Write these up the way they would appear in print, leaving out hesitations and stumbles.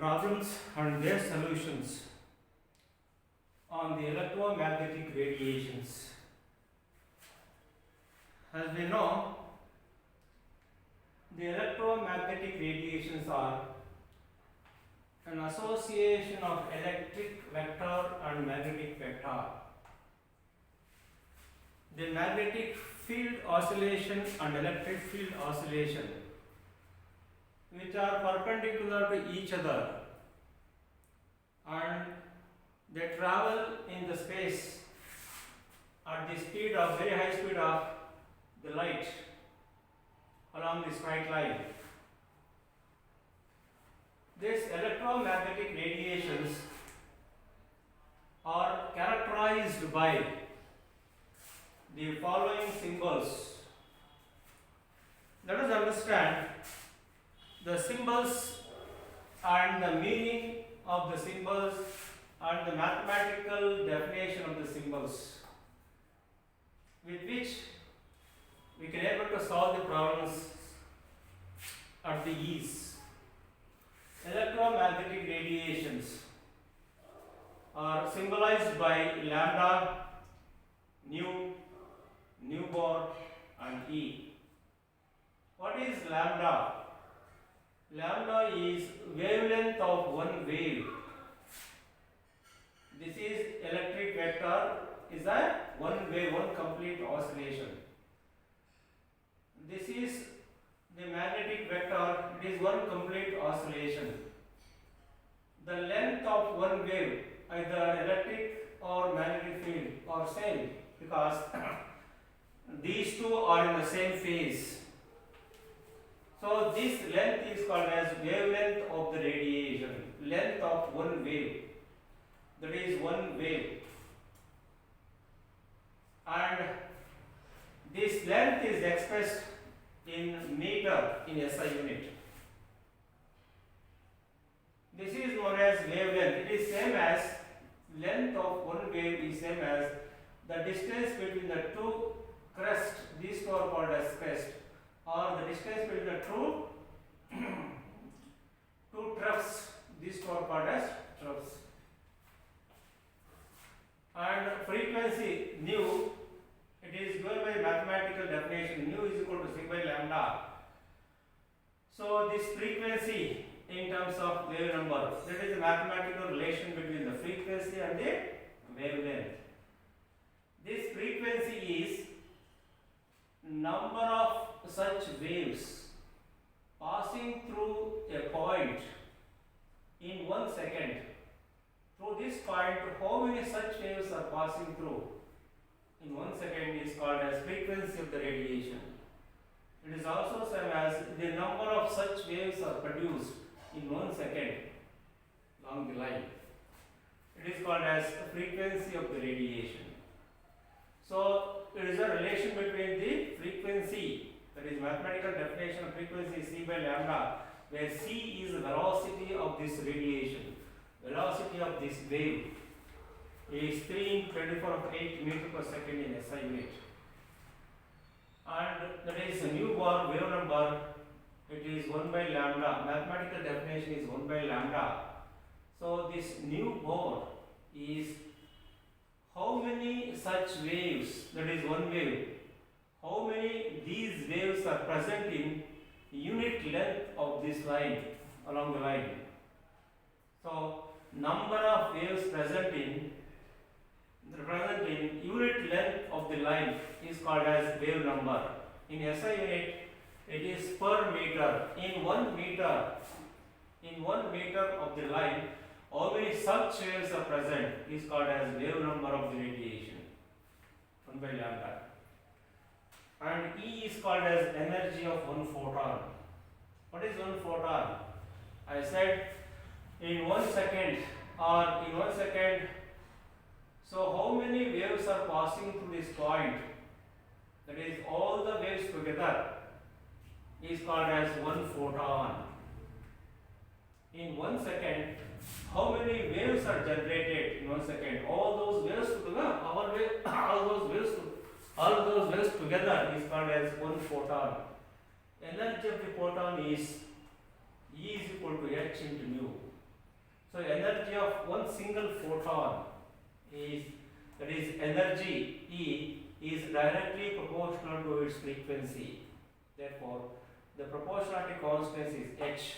problems and their solutions on the electromagnetic radiations. As we know, the electromagnetic radiations are an association of electric vector and magnetic vector. The magnetic field oscillation and electric field oscillation, which are perpendicular to each other, and they travel in the space at the speed of very high speed of the light along the straight line. These electromagnetic radiations are characterized by the following symbols. Let us understand the symbols and the meaning of the symbols and the mathematical definition of the symbols, with which we can able to solve the problems at the ease. Electromagnetic radiations are symbolized by lambda, nu, nu bar and E. What is lambda? Lambda is wavelength of one wave. This is electric vector, is a one wave, one complete oscillation. This is the magnetic vector, it is one complete oscillation. The length of one wave, either electric or magnetic field, are same because these two are in the same phase. So this length is called as wavelength of the radiation, length of one wave. That is one wave. And this length is expressed in meter in SI unit. This is known as wavelength. It is same as length of one wave is same as the distance between the two crests. These two are called as crest, or the distance between the two troughs. These two are called as troughs. And frequency nu, it is given by mathematical definition. Nu is equal to c by lambda. So this frequency in terms of wave number, that is the mathematical relation between the frequency and the wavelength. This frequency is number of such waves passing through a point in 1 second. Through this point, how many such waves are passing through in 1 second is called as frequency of the radiation. It is also same as the number of such waves are produced in 1 second along the line. It is called as frequency of the radiation. So it is a relation between the frequency, that is mathematical definition of frequency c by lambda, where c is the velocity of this radiation. Velocity of this wave is 3 × 10⁸ meter per second in SI unit. And that is a nu bar wave number, it is 1 by lambda. Mathematical definition is 1 by lambda. So this nu bar is how many such waves, that is one wave, how many these waves are present in unit length of this line, along the line. So number of waves present in unit length of the line is called as wave number. In SI unit, it is per meter. In 1 meter of the line, how many such waves are present is called as wave number of the radiation, 1 by lambda. And E is called as energy of one photon. What is one photon? I said in 1 second, or in 1 second, so how many waves are passing through this point? That is, all the waves together is called as one photon. In 1 second, how many waves are generated in 1 second? All those waves together, all those waves together is called as one photon. Energy of the photon is E is equal to h into nu. So energy of one single photon is, that is energy E, is directly proportional to its frequency. Therefore, the proportionality constant is H.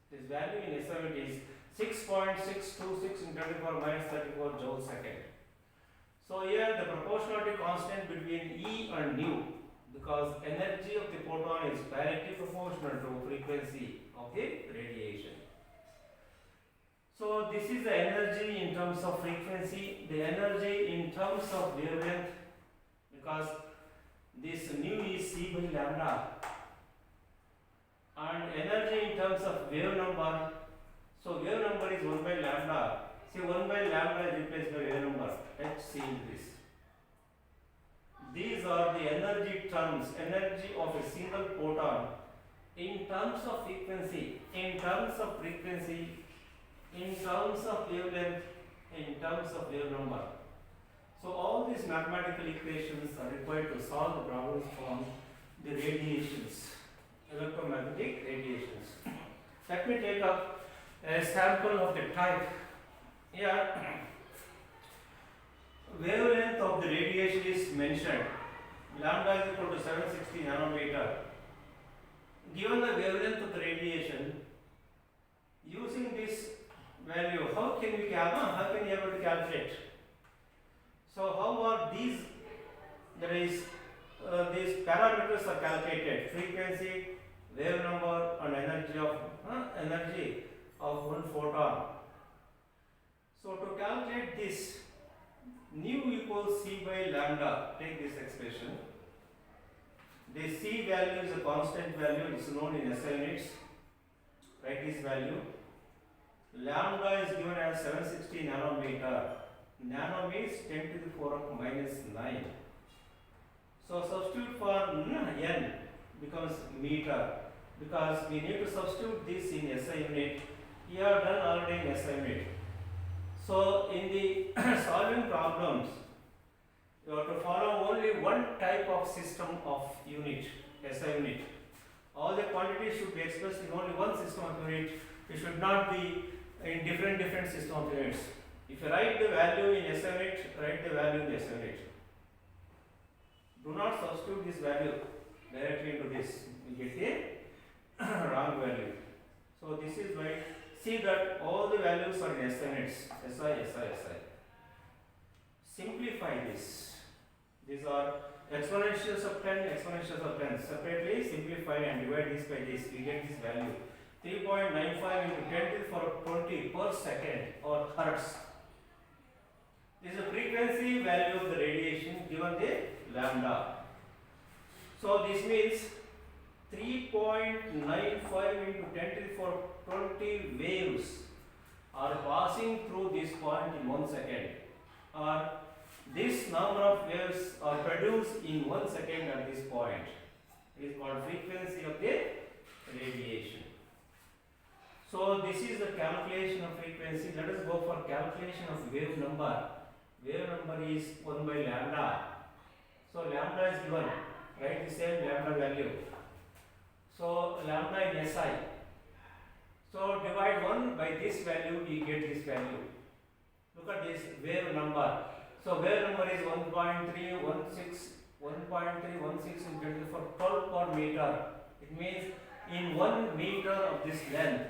This value in SI unit is 6.626 into 10 to the power minus 34 joule second. So here the proportionality constant between E and nu, because energy of the photon is directly proportional to frequency of the radiation. So this is the energy in terms of frequency, the energy in terms of wavelength, because this nu is C by lambda, and energy in terms of wave number. So wave number is 1 by lambda. See, 1 by lambda is replaced by wave number, hc into this. These are the energy terms, energy of a single photon in terms of frequency, in terms of frequency, in terms of wavelength, in terms of wave number. So all these mathematical equations are required to solve the problems from the radiations, electromagnetic radiations. Let me take up a sample of the type. Here, wavelength of the radiation is mentioned. Lambda is equal to 760 nanometer. Given the wavelength of the radiation, using this value, how can we able to calculate? So how are these, that is, these parameters are calculated: frequency, wave number, and energy of one photon. So to calculate this, nu equals C by lambda. Take this expression. The C value is a constant value. It is known in SI units. Write this value. Lambda is given as 760 nanometer. Nano means 10 to the power minus 9. So substitute for n becomes meter, because we need to substitute this in SI unit. We have done already in SI unit. So in the solving problems, you have to follow only one type of system of unit, SI unit. All the quantities should be expressed in only one system of unit. It should not be in different system of units. If you write the value in SI unit, write the value in SI unit. Do not substitute this value directly into this. You get a wrong value. So this is why, see that all the values are in SI units. SI. Simplify this. These are exponentials of 10, exponentials of 10. Separately simplify and divide this by this. We get this value. 3.95 into 10 to the power 20 per second, or hertz. This is the frequency value of the radiation given the lambda. So this means 3.95 into 10 to the power 20 waves are passing through this point in 1 second, or this number of waves are produced in 1 second at this point. It is called frequency of the radiation. So this is the calculation of frequency. Let us go for calculation of wave number. Wave number is 1 by lambda. So lambda is given. Write the same lambda value. So lambda in SI. So divide 1 by this value, we get this value. Look at this wave number. So wave number is 1.316 into 10 to the power 12 per meter. It means in 1 meter of this length,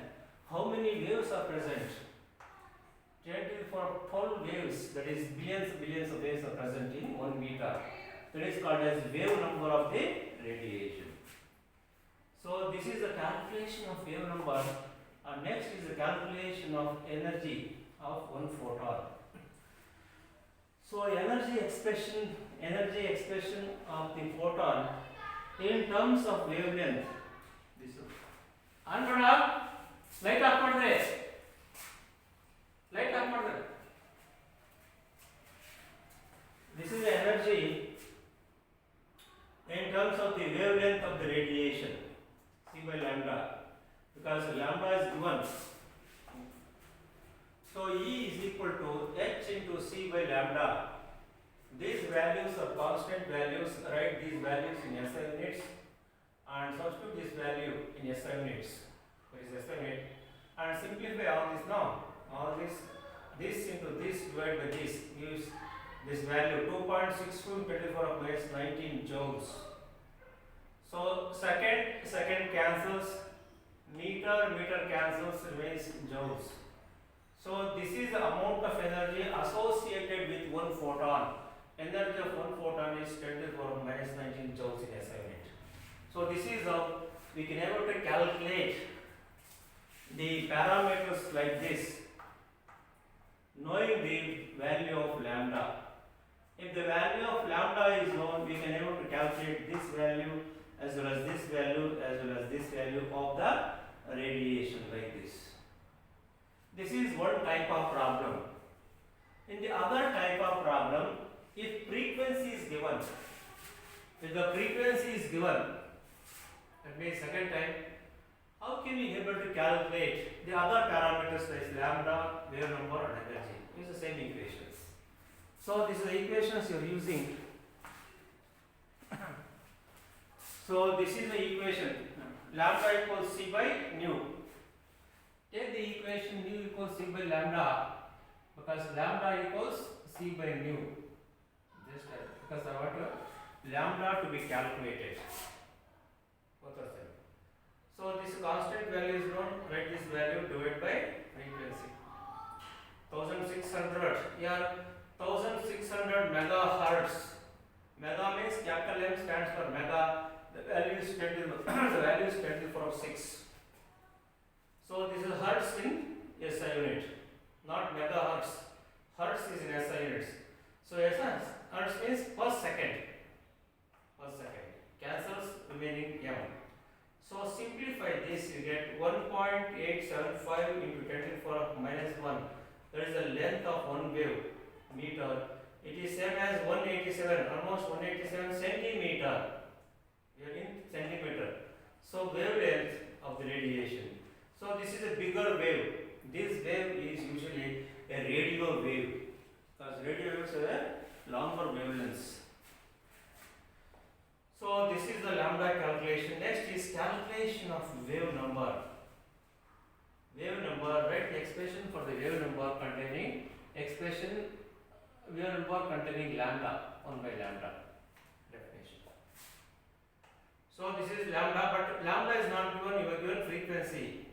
how many waves are present? 10 to the power 12 waves, that is billions of waves are present in 1 meter. That is called as wave number of the radiation. So this is the calculation of wave number. And next is the calculation of energy of one photon. So energy expression of the photon in terms of wavelength. This light off madre. This is the energy in terms of the wavelength of the radiation, C by lambda, because lambda is given. So E is equal to H into C by lambda. These values are constant values. Write these values in SI units and substitute this value in SI units. What is SI unit? And simplify all this now. all this into this divided by this gives this value 2.62 10 to the power of minus 19 joules. So second cancels, meter cancels, remains joules. So this is the amount of energy associated with one photon. Energy of one photon is 10 to the power of minus 19 joules in SI unit. So this is how we can able to calculate the parameters like this, knowing the value of lambda. If the value of lambda is known, we can able to calculate this value as well as this value as well as this value of the radiation like this. This is one type of problem. In the other type of problem, if frequency is given, that means second time, how can we able to calculate the other parameters like lambda, wave number and energy? Use the same equations. So this is the equations you are using. So this is the equation, lambda equals c by nu. Take the equation nu equals c by lambda, because lambda equals c by nu. Just because I want lambda to be calculated. Both are same. So this constant value is known. Write this value divided by frequency. 1600. Here 1600 megahertz. Mega means capital M stands for mega. The value is 10 to the power of 6. So this is hertz in SI unit, not megahertz. Hertz is in SI units. So hertz means per second. Cancels remaining M. So simplify this, you get 1.875 into 10 to the power of minus 1. That is the length of one wave meter. It is same as 187, almost 187 centimeter. We are in centimeter. So wavelength of the radiation. So this is a bigger wave. This wave is usually a radio wave, because radio waves have a longer wavelengths. So this is the lambda calculation. Next is calculation of wave number. Wave number, write the expression for the wave number containing lambda, 1 by lambda definition. So this is lambda, but lambda is not given, you are given frequency.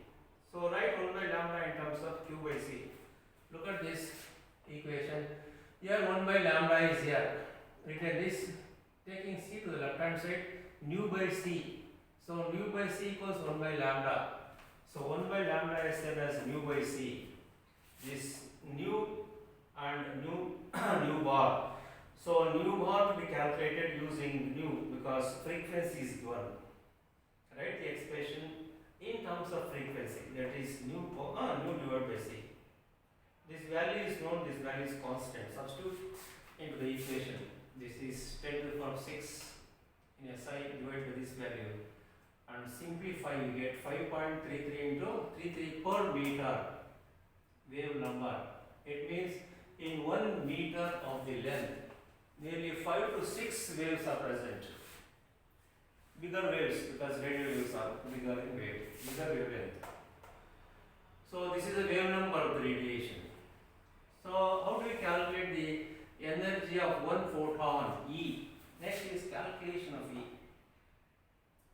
So write 1 by lambda in terms of Q by C. Look at this equation. Here 1 by lambda is here. Written this, taking C to the left hand side, nu by C. So nu by C equals 1 by lambda. So 1 by lambda is same as nu by C. This nu and nu bar. So nu bar to be calculated using nu because frequency is given. Write the expression in terms of frequency, that is nu divided by C. This value is known, this value is constant. Substitute into the equation. This is 10 to the power of 6 in SI divided by this value. And simplify, you get 5.33 into 33 per meter wave number. It means in 1 meter of the length, nearly 5 to 6 waves are present. Bigger waves, because radio waves are bigger wavelength. So this is the wave number of the radiation. So how do we calculate the energy of one photon, E? Next is calculation of E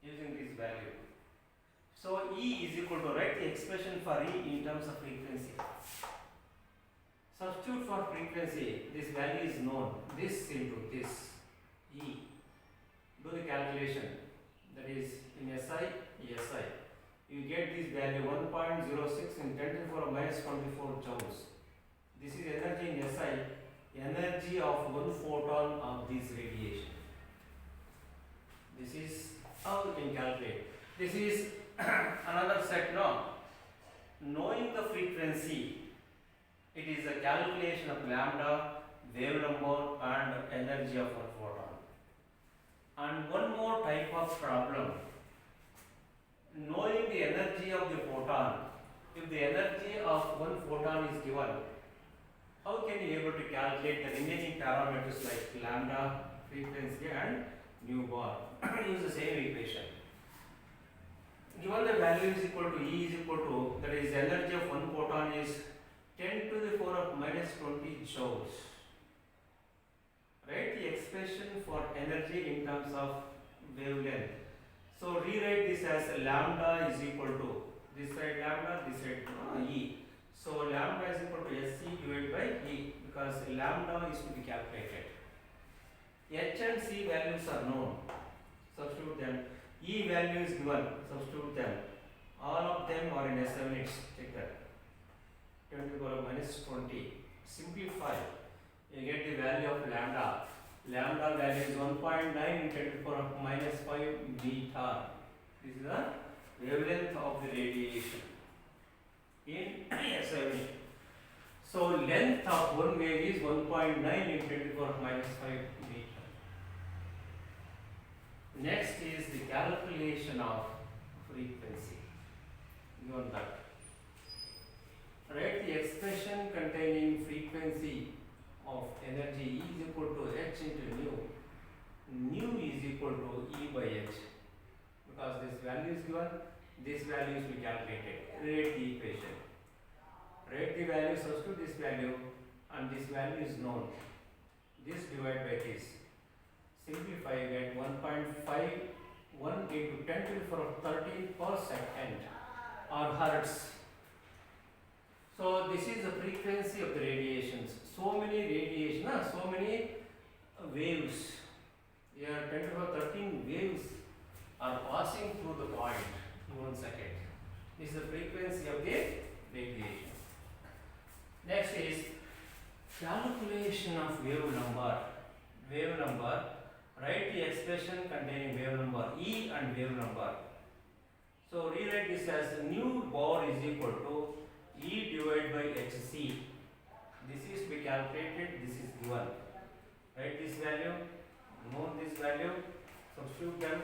using this value. So E is equal to, write the expression for E in terms of frequency. Substitute for frequency, this value is known, this into this, E. Do the calculation, that is in SI, ESI. You get this value 1.06 in 10 to the power of minus 24 joules. This is energy in SI, energy of one photon of this radiation. This is how we can calculate. This is another set now. Knowing the frequency, it is a calculation of lambda, wave number and energy of one photon. And one more type of problem. Knowing the energy of the photon, if the energy of one photon is given, how can you able to calculate the remaining parameters like lambda, frequency and nu bar? Use the same equation. Given the value is equal to E is equal to, that is energy of one photon is 10 to the power of minus 20 joules. Write the expression for energy in terms of wavelength. So rewrite this as lambda is equal to this side lambda, this side E. So lambda is equal to SC divided by E because lambda is to be calculated. H and C values are known. Substitute them. E value is given. Substitute them. All of them are in SI units. Take that. 10 to the power minus 20. Simplify. You get the value of lambda. Lambda value is 1.9 in 10 to the power minus 5 meter. This is the wavelength of the radiation in SI unit. So length of one wave is 1.9 in 10 to the power minus 5 meter. Next is the calculation of frequency. Given that. Write the expression containing frequency of energy E is equal to H into nu. Nu is equal to E by H. Because this value is given, this value is to be calculated. Write the equation. Write the value, substitute this value, and this value is known. This divided by this. Simplify, you get 1.51 into 10 to the power 13 per second or hertz. So this is the frequency of the radiations. So many radiation, so many waves. Here 10 to the power 13 waves are passing through the point in 1 second. This is the frequency of the radiation. Next is calculation of wave number. Wave number. Write the expression containing wave number E and wave number. So rewrite this as nu bar is equal to E divided by HC. This is to be calculated, this is given. Write this value, know this value, substitute them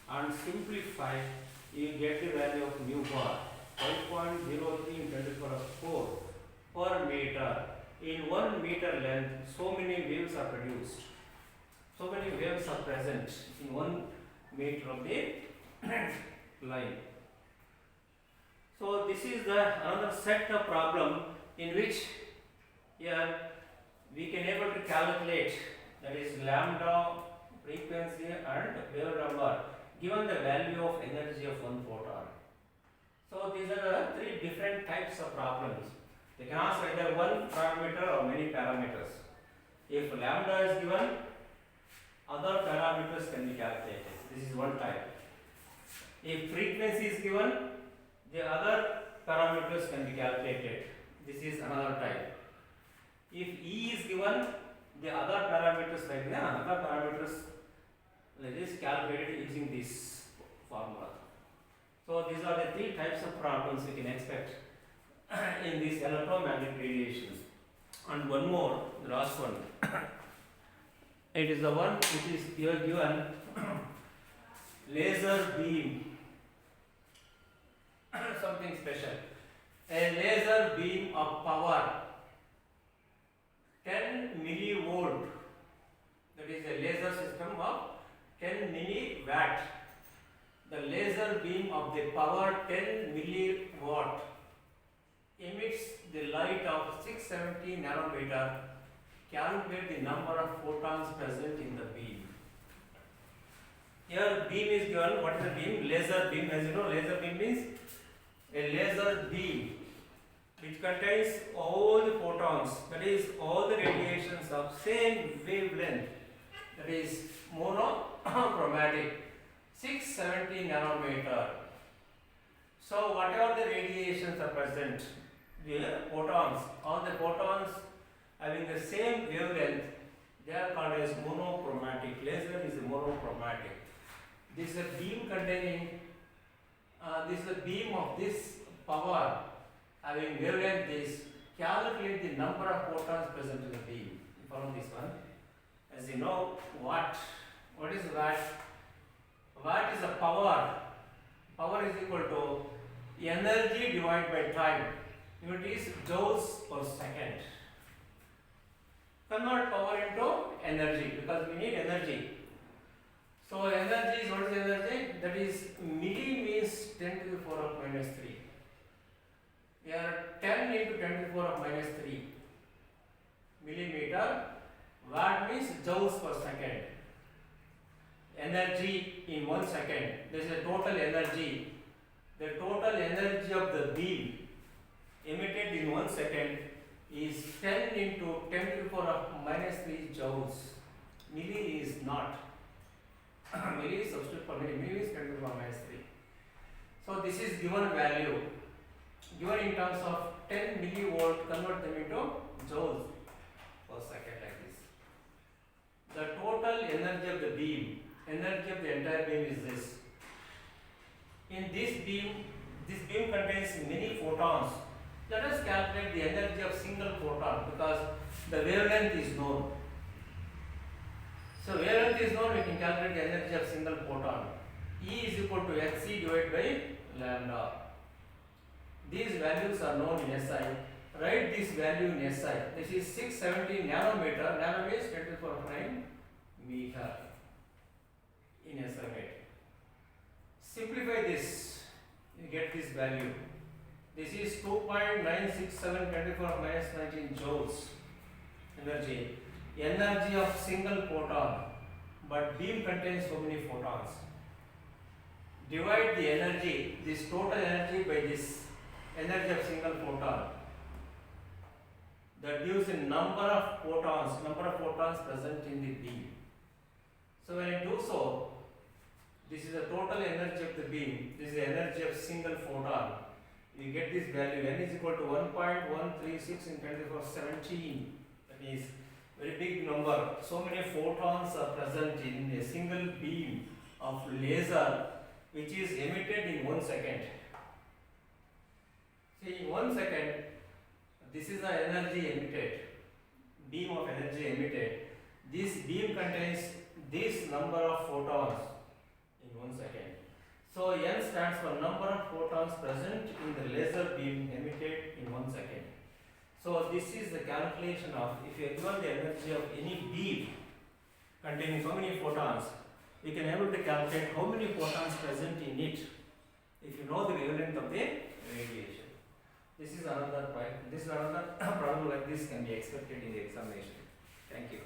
and simplify. You get the value of mu bar 5.03 into 10 to the power 4 per meter. In 1 meter length, so many waves are produced. So many waves are present in 1 meter of the line. So this is the another set of problem in which here we can able to calculate, that is lambda, frequency and wave number given the value of energy of one photon. So these are the 3 different types of problems. They can ask either one parameter or many parameters. If lambda is given, other parameters can be calculated. This is one type. If frequency is given, the other parameters can be calculated. This is another type. If E is given, the other parameters like other parameters like this calculated using this formula. So these are the 3 types of problems we can expect in this electromagnetic radiation. And one more, the last one. It is the one which is here given laser beam. Something special. A laser beam of power 10 millivolt. That is a laser system of 10 milliwatt. The laser beam of the power 10 milliwatt emits the light of 670 nanometer. Calculate the number of photons present in the beam. Here beam is given. What is the beam? Laser beam. As you know, laser beam means a laser beam which contains all the photons, that is all the radiations of same wavelength, that is monochromatic, 670 nanometer. So whatever the radiations are present, the photons, all the photons having the same wavelength, they are called as monochromatic. Laser is monochromatic. This is a beam containing, this is a beam of this power having wavelength this. Calculate the number of photons present in the beam. You follow this one. As you know, what is watt? Watt is the power. Power is equal to energy divided by time. Unit is joules per second. Convert power into energy because we need energy. So energy is, what is energy? That is milli means 10 to the power of minus 3. Here 10 into 10 to the power of minus 3 millimeter. Watt means joules per second. Energy in 1 second. This is the total energy. The total energy of the beam emitted in 1 second is 10 into 10 to the power of minus 3 joules. Milli is not. Milli is substitute for milli. Milli is 10 to the power minus 3. So this is given value. Given in terms of 10 millivolt, convert them into joules per second like this. The total energy of the beam, energy of the entire beam is this. In this beam contains many photons. Let us calculate the energy of single photon because the wavelength is known. So wavelength is known, we can calculate the energy of single photon. E is equal to hc divided by lambda. These values are known in SI. Write this value in SI. This is 670 nanometer. Nano means 10 to the power 9 meter in SI weight. Simplify this, you get this value. This is 2.967 10 to the power minus 19 joules energy. Energy of single photon, but beam contains so many photons. Divide the energy, this total energy by this energy of single photon. That gives the number of photons present in the beam. So when I do so, this is the total energy of the beam, this is the energy of single photon. You get this value, n is equal to 1.136 in 10 to the power 17. That is very big number. So many photons are present in a single beam of laser which is emitted in 1 second. See, in 1 second, this is the energy emitted, beam of energy emitted. This beam contains this number of photons in 1 second. So n stands for number of photons present in the laser beam emitted in 1 second. So this is the calculation of, if you are given the energy of any beam containing so many photons, we can able to calculate how many photons present in it if you know the wavelength of the radiation. This is another point. This is another problem like this can be expected in the examination. Thank you.